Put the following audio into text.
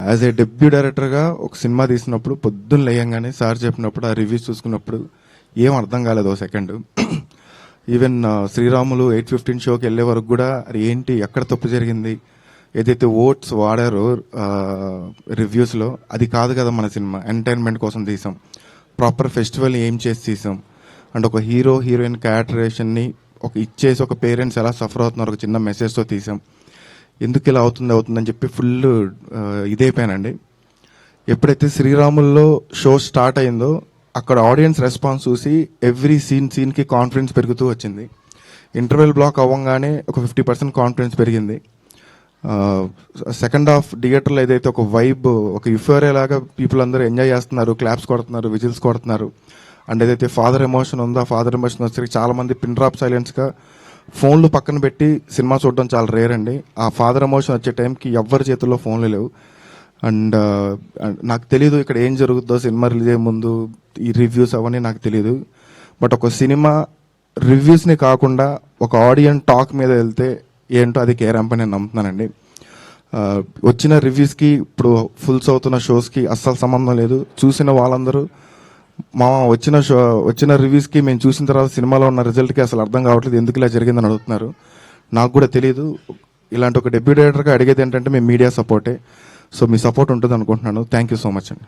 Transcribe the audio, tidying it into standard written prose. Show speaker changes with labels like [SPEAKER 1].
[SPEAKER 1] As a debut డైరెక్టర్గా ఒక cinema తీసినప్పుడు పొద్దున్న లేయంగానే సార్ చెప్పినప్పుడు ఆ రివ్యూస్ చూసుకున్నప్పుడు ఏం అర్థం కాలేదు ఓ సెకండ్. ఈవెన్ శ్రీరాములు 8:15 షోకి వెళ్ళే వరకు కూడా అది ఏంటి, ఎక్కడ తప్పు జరిగింది, ఏదైతే ఓట్స్ వాడారో రివ్యూస్లో అది కాదు కదా మన సినిమా. ఎంటర్టైన్మెంట్ కోసం తీసాం, ప్రాపర్ ఫెస్టివల్ ఏం చేసి తీసాం. అండ్ ఒక హీరో హీరోయిన్ క్యారెక్టరేషన్ని ఒక ఇచ్చేసి ఒక పేరెంట్స్ ఎలా సఫర్ అవుతున్నారు ఒక చిన్న మెసేజ్తో తీసాం. ఎందుకు ఇలా అవుతుందని చెప్పి ఫుల్ ఇదైపోయానండి. ఎప్పుడైతే శ్రీరాముల్లో షో స్టార్ట్ అయిందో అక్కడ ఆడియన్స్ రెస్పాన్స్ చూసి ఎవ్రీ సీన్కి కాన్ఫిడెన్స్ పెరుగుతూ వచ్చింది. ఇంటర్వెల్ బ్లాక్ అవ్వగానే ఒక 50% కాన్ఫిడెన్స్ పెరిగింది. సెకండ్ హాఫ్ థియేటర్లో ఏదైతే ఒక వైబ్, ఒక యుఫోరియా లాగా పీపుల్ అందరూ ఎంజాయ్ చేస్తున్నారు, క్లాప్స్ కొడుతున్నారు, విజిల్స్ కొడుతున్నారు. అండ్ ఏదైతే ఫాదర్ ఎమోషన్ ఉందో ఆ ఫాదర్ ఎమోషన్ వచ్చేసరికి చాలామంది పిన్ డ్రాప్ సైలెన్స్గా ఫోన్లు పక్కన పెట్టి సినిమా చూడడం చాలా రేర్ అండి. ఆ ఫాదర్ ఎమోషన్ వచ్చే టైంకి ఎవ్వరి చేతుల్లో ఫోన్లు లేవు. అండ్ నాకు తెలీదు ఇక్కడ ఏం జరుగుతుందో సినిమా రిలీజ్ అయ్యే ముందు, ఈ రివ్యూస్ అవన్నీ నాకు తెలీదు. బట్ ఒక సినిమా రివ్యూస్ని కాకుండా ఒక ఆడియన్స్ టాక్ మీద వెళ్తే ఏంటో అది కేరాంప్ అని నేను నమ్ముతున్నానండి. వచ్చిన రివ్యూస్కి ఇప్పుడు ఫుల్స్ అవుతున్న షోస్కి అస్సలు సంబంధం లేదు. చూసిన వాళ్ళందరూ వచ్చిన రివ్యూస్కి మేము చూసిన తర్వాత సినిమాలో ఉన్న రిజల్ట్కి అసలు అర్థం కావట్లేదు, ఎందుకు ఇలా జరిగిందని అడుగుతున్నారు. నాకు కూడా తెలియదు. ఇలాంటి ఒక డెబ్యూ డైరెక్టర్గా అడిగేది ఏంటంటే మేము మీడియా సపోర్టే. సో మీ సపోర్ట్ ఉంటుంది అనుకుంటున్నాను. థ్యాంక్ యూ సో మచ్ అండి.